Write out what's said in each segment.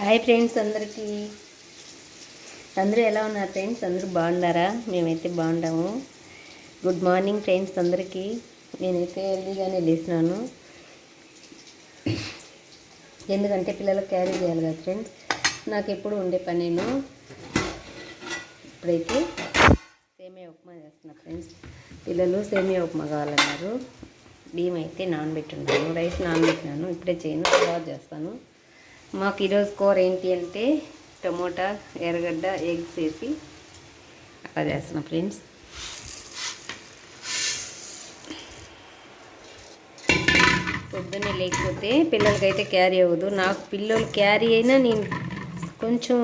Hi friends, అందరూ ఎలా ఉన్నారు ఫ్రెండ్స్? అందరూ బాగున్నారా? మేమైతే బాగుంటాము. గుడ్ మార్నింగ్ ఫ్రెండ్స్ అందరికీ. నేనైతే ఎర్లీగానే లేసినాను, ఎందుకంటే పిల్లలకు క్యారీ చేయాలి కదా ఫ్రెండ్స్. నాకు ఎప్పుడు ఉండే పనేను. ఇప్పుడైతే సేమియా ఉప్మా చేస్తున్నా ఫ్రెండ్స్. పిల్లలు సేమియా ఉప్మా కావాలన్నారు. బియ్యం అయితే నానబెట్టున్నాను, రైస్ నానబెట్టినాను. ఇప్పుడే చేయను, తర్వాత చేస్తాను. మాకు ఈరోజు కూర ఏంటి అంటే టమోటా, ఎర్రగడ్డ, ఎగ్స్ వేసి అలా చేస్తున్నా ఫ్రెండ్స్. పొద్దున్నే లేకపోతే పిల్లలకైతే క్యారీ అవ్వదు. నాకు పిల్లలు క్యారీ అయినా నేను కొంచెం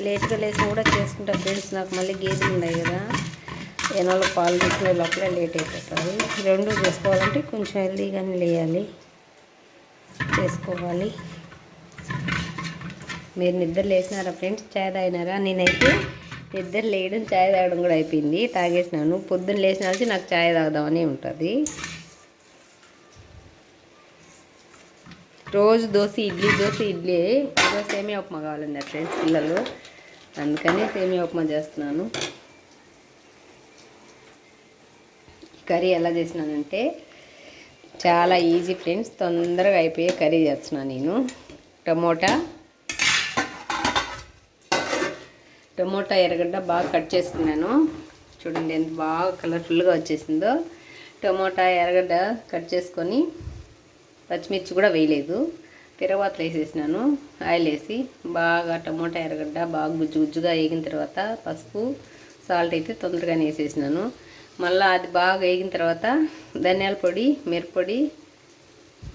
లేట్గా లేచి కూడా చేసుకుంటా ఫ్రెండ్స్. నాకు మళ్ళీ గేదెలు ఉన్నాయి కదా, ఏనాళ్ళు పాలు తీసుకునే లోపల లేట్ అయిపోతుంది. రెండు చేసుకోవాలంటే కొంచెం హెల్దీగానే లేయాలి, చేసుకోవాలి. మీరు నిద్ర లేచినారా ఫ్రెండ్స్? చాయ్ తాగినారా? నేనైతే నిద్ర లేయడం, చాయ్ తాగడం కూడా అయిపోయింది, తాగేసినాను. పొద్దున్న లేచిన నుంచి నాకు చాయ్ తాగుదామని ఉంటుంది. రోజు దోశ ఇడ్లీ. ఈరోజు సేమియా ఉప్మా కావాలన్నారు ఫ్రెండ్స్ పిల్లలు, అందుకని సేమియా ఉప్మా చేస్తున్నాను. కర్రీ ఎలా చేసినానంటే చాలా ఈజీ ఫ్రెండ్స్, తొందరగా అయిపోయే కర్రీ చేస్తున్నాను నేను. టమోటా ఎర్రగడ్డ బాగా కట్ చేసుకున్నాను. చూడండి ఎంత బాగా కలర్ఫుల్గా వచ్చేసిందో. టమోటా ఎర్రగడ్డ కట్ చేసుకొని పచ్చిమిర్చి కూడా వేయలేదు, తిరగబాతలు వేసేసినాను. ఆయిల్ వేసి బాగా టమోటా ఎర్రగడ్డ బాగా గుజ్జుగా వేగిన తర్వాత పసుపు, సాల్ట్ అయితే తొందరగానే వేసేసినాను. మళ్ళీ అది బాగా వేగిన తర్వాత ధనియాల పొడి, మిరప్పొడి,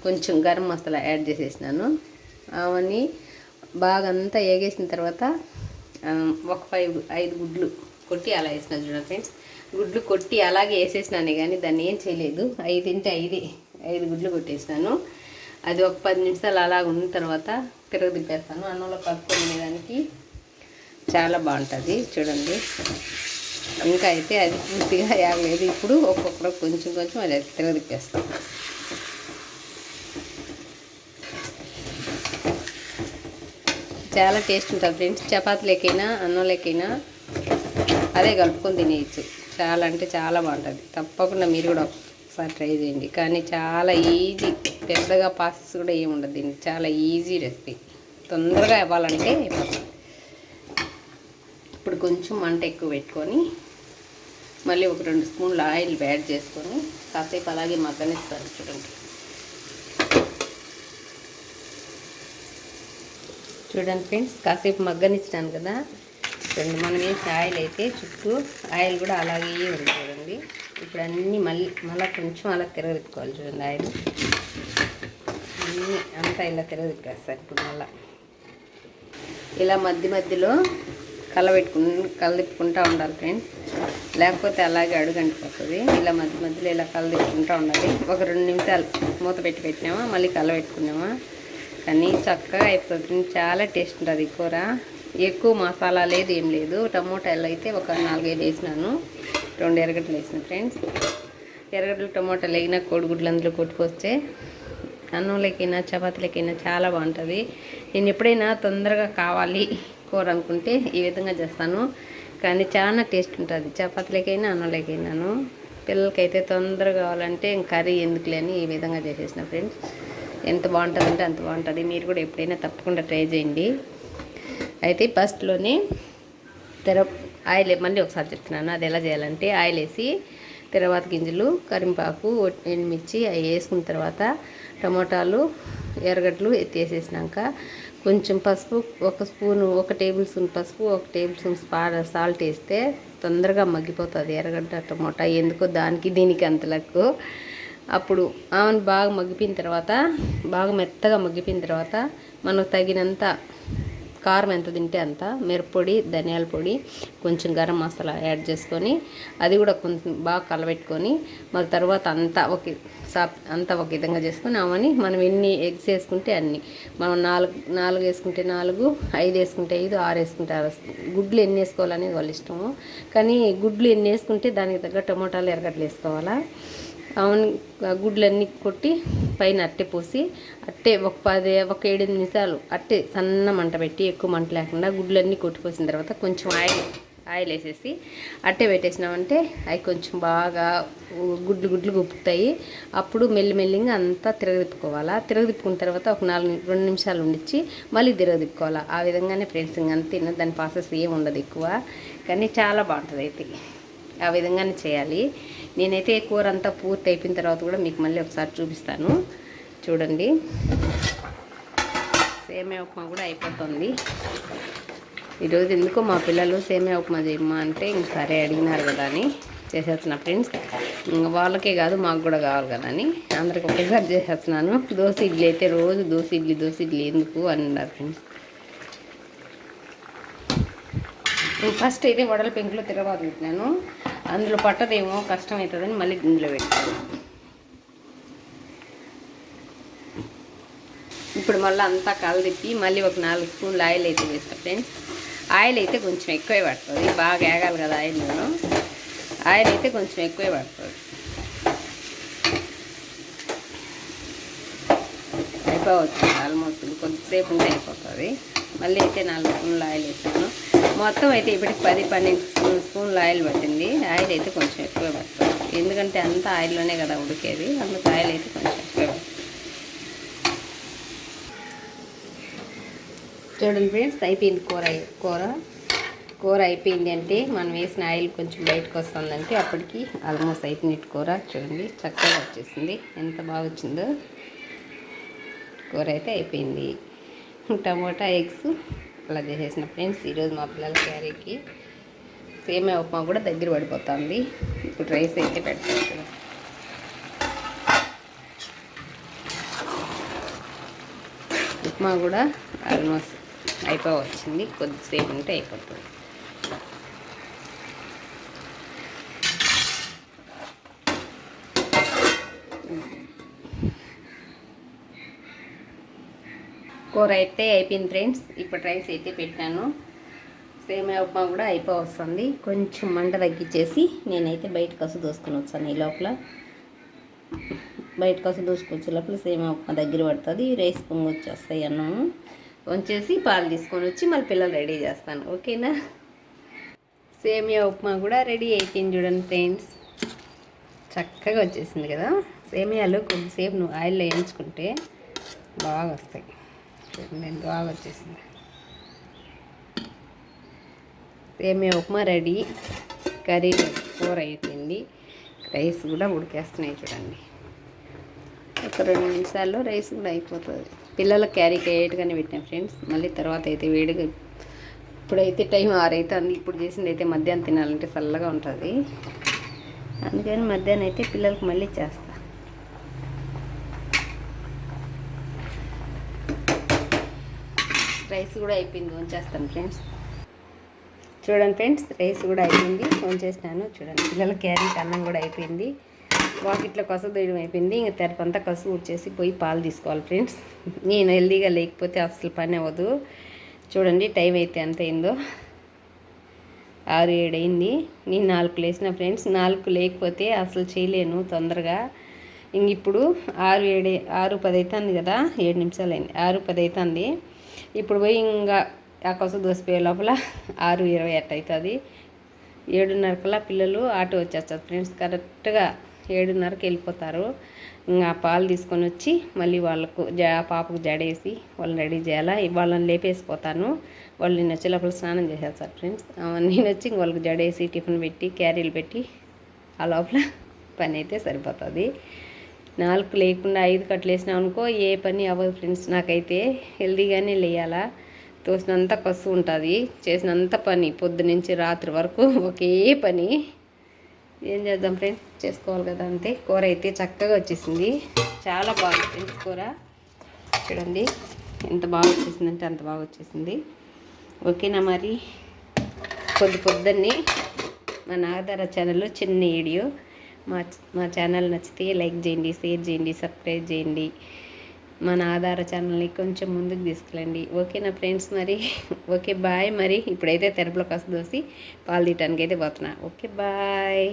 కొంచెం గరం మసాలా యాడ్ చేసేసినాను. అవన్నీ బాగా అంతా వేగేసిన తర్వాత ఒక 5 గుడ్లు కొట్టి అలా వేసిన. చూడండి ఫ్రెండ్స్, గుడ్లు కొట్టి అలాగే వేసేసినానే కానీ దాన్ని ఏం చేయలేదు. 5 గుడ్లు కొట్టేసినాను. అది ఒక 10 నిమిషాలు అలా ఉన్న తర్వాత తిరగదిప్పేస్తాను. అన్నంలో కలుపుకొని దానికి చాలా బాగుంటుంది. చూడండి, ఇంకా అయితే అది పూర్తిగా యాగలేదు. ఇప్పుడు ఒక్కొక్కరు కొంచెం అది తిరగదిప్పేస్తాం. చాలా టేస్ట్ ఉంటుంది ఫ్రెండ్స్. చపాతీలకైనా అన్నంలోకైనా అదే కలుపుకొని తినేయచ్చు. చాలా అంటే చాలా బాగుంటుంది. తప్పకుండా మీరు కూడా ఒకసారి ట్రై చేయండి. కానీ చాలా ఈజీ, పెద్దగా ప్రాసెస్ కూడా ఏమి ఉండదు దీనికి. చాలా ఈజీ రెసిపీ, తొందరగా ఇవ్వాలంటే అయిపోతుంది. ఇప్పుడు కొంచెం మంట ఎక్కువ పెట్టుకొని మళ్ళీ ఒక 2 స్పూన్లు ఆయిల్ యాడ్ చేసుకొని కాసేపు అలాగే మగ్గనిస్తాను. చూడండి ఫ్రెండ్స్, కాసేపు మగ్గనిచ్చాను కదా. మనం వేసి ఆయిల్ అయితే చుట్టూ ఆయిల్ కూడా అలాగే ఉంది. చూడండి, ఇప్పుడు అన్నీ మళ్ళీ కొంచెం అలా తిరగదిప్పుకోవాలి. చూడండి, ఆయిల్ అన్నీ అంతా ఇలా తిరగదిప్పేస్తారు. ఇప్పుడు మళ్ళీ ఇలా మధ్యలో కలదిప్పుకుంటూ ఉండాలి ఫ్రెండ్స్, లేకపోతే అలాగే అడుగంటిపోతుంది. ఇలా మధ్యలో ఇలా కలదిప్పుకుంటూ ఉండాలి. ఒక 2 నిమిషాలు మూత పెట్టినామా, మళ్ళీ కలబెట్టుకున్నామా, కానీ చక్కగా అయిపోతుంది. చాలా టేస్ట్ ఉంటుంది ఈ కూర. ఎక్కువ మసాలా లేదు, ఏం లేదు. టమోటాలు అయితే ఒక 4-5 వేసినాను, 2 ఎర్రగడ్డలు వేసిన ఫ్రెండ్స్. ఎర్రగడ్డలు టమోటాలు వేగిన కోడిగుడ్లు అందులో కొట్టుకొస్తే అన్నంలోకైనా చపాతీలకైనా చాలా బాగుంటుంది. నేను ఎప్పుడైనా తొందరగా కావాలి కూర అనుకుంటే ఈ విధంగా చేస్తాను, కానీ చాలా టేస్ట్ ఉంటుంది చపాతీలకైనా అన్నంలోకైనాను. పిల్లలకైతే తొందరగా కావాలంటే కర్రీ ఎందుకులే అని ఈ విధంగా చేసేసిన ఫ్రెండ్స్. ఎంత బాగుంటుందంటే అంత బాగుంటుంది. మీరు కూడా ఎప్పుడైనా తప్పకుండా ట్రై చేయండి. అయితే ఫస్ట్లోనే ఆయిల్ మళ్ళీ ఒకసారి చెప్తున్నాను, అది ఎలా చేయాలంటే ఆయిల్ వేసి తర్వాత గింజలు, కరింపాకు, ఎండుమిర్చి అవి వేసుకున్న తర్వాత టమోటాలు, ఎర్రగడ్డలు వేసేసినాక కొంచెం పసుపు, 1 టేబుల్ స్పూన్ పసుపు, 1 టేబుల్ స్పూన్ సాల్ట్ వేస్తే తొందరగా మగ్గిపోతుంది ఎర్రగడ్డ టమోటా. ఎందుకో దీనికి అంతలకు. అప్పుడు ఆమెను బాగా మగ్గిపోయిన తర్వాత, బాగా మెత్తగా మగ్గిపోయిన తర్వాత మనకు తగినంత కారం ఎంత తింటే అంత, మిరప్పొడి, ధనియాల పొడి, కొంచెం గరం మసాలా యాడ్ చేసుకొని అది కూడా కొంచెం బాగా కలబెట్టుకొని మళ్ళీ తర్వాత అంతా ఒక విధంగా చేసుకొని ఆమెని మనం ఎన్ని ఎగ్స్ వేసుకుంటే అన్ని, మనం 4 వేసుకుంటే 4, 5 వేసుకుంటే 5, 6 వేసుకుంటే 6. గుడ్లు ఎన్ని వేసుకోవాలనేది వాళ్ళ ఇష్టము, కానీ గుడ్లు ఎన్ని వేసుకుంటే దానికి తగ్గ టమోటాలు, ఎర్రగడ్డలు వేసుకోవాలా. గుడ్లన్నీ కొట్టి పైన అట్టే పోసి అట్టే ఒక 7-8 నిమిషాలు అట్టే సన్న మంట పెట్టి ఎక్కువ మంట లేకుండా గుడ్లన్నీ కొట్టిపోసిన తర్వాత కొంచెం ఆయిల్ వేసేసి అట్టే పెట్టేసినామంటే అవి కొంచెం బాగా గుడ్లు ఉప్పుతాయి. అప్పుడు మెల్లిగా అంతా తిరగదిప్పుకోవాలా. తిరగదిప్పుకున్న తర్వాత ఒక 2 నిమిషాలు ఉండిచ్చి మళ్ళీ తిరగదిప్పుకోవాలా. ఆ విధంగానే ఫ్రెండ్స్ అంతే, దాని ప్రాసెస్ ఏమి ఉండదు ఎక్కువ, కానీ చాలా బాగుంటుంది అయితే. ఆ విధంగానే చేయాలి. నేనైతే కూర అంతా పూర్తి అయిపోయిన తర్వాత కూడా మీకు మళ్ళీ ఒకసారి చూపిస్తాను, చూడండి. సేమియా ఉప్మా కూడా అయిపోతుంది. ఈరోజు ఎందుకో మా పిల్లలు సేమియా ఉప్మా చేయమ్మా అంటే ఇంక సరే అడిగినారు కదా అని చేసేస్తున్నా ఫ్రెండ్స్. వాళ్ళకే కాదు మాకు కూడా కావాలి కదా అని అందరికి ఒకేసారి చేసేస్తున్నాను. దోశ ఇడ్లీ అయితే రోజు దోశ ఇడ్లీ ఎందుకు అని అన్నారు ఫ్రెండ్స్. ఫస్ట్ అయితే వడల పెంకులో తిరగబాటు పెట్టినాను. అందులో పట్టదేమో కష్టం అవుతుందని మళ్ళీ ఇందులో పెట్టాను. ఇప్పుడు మళ్ళీ అంతా కలదిప్పి మళ్ళీ ఒక 4 స్పూన్లు ఆయిల్ అయితే వేస్తాను ఫ్రెండ్స్. ఆయిల్ అయితే కొంచెం ఎక్కువే పడుతుంది, బాగా ఏగాలి కదా ఆయిల్ అయితే కొంచెం ఎక్కువే పడుతుంది. అయిపోవచ్చు ఆల్మోస్ట్, కొద్దిసేపు ఉంటే అయిపోతుంది. మళ్ళీ అయితే 4 స్పూన్లు ఆయిల్ వేసాను. మొత్తం అయితే ఇప్పటికి 10-12 స్పూన్లు ఆయిల్ పట్టింది. ఆయిల్ అయితే కొంచెం ఎక్కువే పడుతుంది, ఎందుకంటే అంతా ఆయిల్లోనే కదా ఉడికేది, అందుకు ఆయిల్ అయితే కొంచెం ఎక్కువే పడుతుంది. చూడండి ఫ్రెండ్స్, అయిపోయింది కూర అయిపోయింది అంటే మనం వేసిన ఆయిల్ కొంచెం బయటకు వస్తుందంటే అప్పటికి ఆల్మోస్ట్ అయిపోయినట్టు కూర. చూడండి చక్కగా వచ్చేసింది, ఎంత బాగా వచ్చిందో. కూర అయితే అయిపోయింది. టమోటా ఎగ్స్ అలా చేసేసిన ఫ్రెండ్స్. ఈరోజు మా పిల్లల క్యారీకి సేమియా ఉప్మా కూడా దగ్గర పడిపోతుంది. ఇప్పుడు రైస్ అయితే పెడతాను. ఉప్మా కూడా ఆల్మోస్ట్ అయిపోవచ్చింది, కొద్దిసేపు ఉంటే అయిపోతుంది. కూర అయితే అయిపోయింది ఫ్రెండ్స్. ఇప్పుడు రైస్ అయితే పెట్టాను. సేమియా ఉప్మా కూడా అయిపోవస్తుంది. కొంచెం మంట తగ్గించేసి నేనైతే బయట కసు దోసుకొని వచ్చాను. ఈ లోపల బయట కసు దోసుకొచ్చే లోపల సేమియా ఉప్మా దగ్గర పడుతుంది, రైస్ పొంగి వచ్చేస్తాయి. అన్నము వంచేసి పాలు తీసుకొని వచ్చి మళ్ళీ పిల్లలు రెడీ చేస్తాను, ఓకేనా. సేమియా ఉప్మా కూడా రెడీ అయిపోయింది చూడండి ఫ్రెండ్స్. చక్కగా వచ్చేసింది కదా. సేమియాలు కొద్దిసేపు నువ్వు ఆయిల్లో వేయించుకుంటే బాగా వస్తాయి. చూడండి బాగా వచ్చేసింది. సేమియా ఉప్మా రెడీ. కర్రీ కూర అయిపోయింది, రైస్ కూడా ఉడికేస్తున్నాయి చూడండి. ఒక 2 నిమిషాల్లో రైస్ కూడా అయిపోతుంది. పిల్లల క్యారీకి అయ్యేట్టుగానే పెట్టాను ఫ్రెండ్స్. మళ్ళీ తర్వాత అయితే వేడిగా, ఇప్పుడైతే టైం 6 అవుతుంది. ఇప్పుడు చేసింది అయితే మధ్యాహ్నం తినాలంటే చల్లగా ఉంటుంది, అందుకని మధ్యాహ్నం అయితే పిల్లలకి మళ్ళీ చేస్తా. రైస్ కూడా అయిపోయింది, వంచేస్తాను ఫ్రెండ్స్. చూడండి ఫ్రెండ్స్, రైస్ కూడా అయిపోయింది, వంచేసినాను. చూడండి పిల్లల క్యారీకి అన్నం కూడా అయిపోయింది. వాకిట్లో కసు తీయడం అయిపోయింది. ఇంకా తెరపంతా కసు ఊడ్చేసి పోయి పాలు తీసుకోవాలి ఫ్రెండ్స్. నేను హెల్దీగా లేకపోతే అసలు పని అవ్వదు. చూడండి టైం అయితే ఎంత అయిందో, 6-7 అయింది. నేను 4 లేసిన ఫ్రెండ్స్. 4 లేకపోతే అసలు చేయలేను తొందరగా. ఇంక ఇప్పుడు 6-10 అవుతుంది కదా, 7 నిమిషాలు అయింది. 6-10 అవుతుంది. ఇప్పుడు పోయి ఇంకా ఆ కసు దోసిపోయే లోపల 6:20 అవుతుంది. 7:30 కల్లా పిల్లలు ఆటో వచ్చేస్తారు ఫ్రెండ్స్. కరెక్ట్గా 7:30కి వెళ్ళిపోతారు. ఇంకా పాలు తీసుకొని వచ్చి మళ్ళీ వాళ్ళకు పాపకు జడేసి వాళ్ళని రెడీ చేయాలా. వాళ్ళని లేపేసిపోతాను. వాళ్ళు నేను వచ్చే లోపల స్నానం చేసేస్తారు ఫ్రెండ్స్. నేను వచ్చి ఇంక వాళ్ళకి జడేసి టిఫిన్ పెట్టి క్యారీలు పెట్టి ఆ లోపల పని అయితే సరిపోతుంది. 4 లేకుండా 5 కట్లు వేసినాం అనుకో ఏ పని అవ్వదు ఫ్రెండ్స్. నాకైతే హెల్దీగానే లేయాలా. తోసినంత కసు ఉంటుంది, చేసినంత పని పొద్దు నుంచి రాత్రి వరకు ఒకే పని. ఏం చేద్దాం ఫ్రెండ్స్, చేసుకోవాలి కదా అంతే. కూర అయితే చక్కగా వచ్చేసింది, చాలా బాగుంది ఫ్రెండ్స్ కూర. చూడండి ఎంత బాగా వచ్చేసిందంటే అంత బాగా వచ్చేసింది, ఓకేనా. మరి పొద్దున్నే మన ఆధార ఛానల్లో చిన్న వీడియో. మా ఛానల్ నచ్చితే లైక్ చేయండి, షేర్ చేయండి, సబ్స్క్రైబ్ చేయండి. మన ఆధార ఛానల్ని కొంచెం ముందుకు తీసుకెళ్ళండి, ఓకేనా ఫ్రెండ్స్. మరి ఓకే బాయ్. మరి ఇప్పుడైతే తెరపులో కసు దోసి పాలు తీయటానికి అయితే పోతున్నా. Okay bye.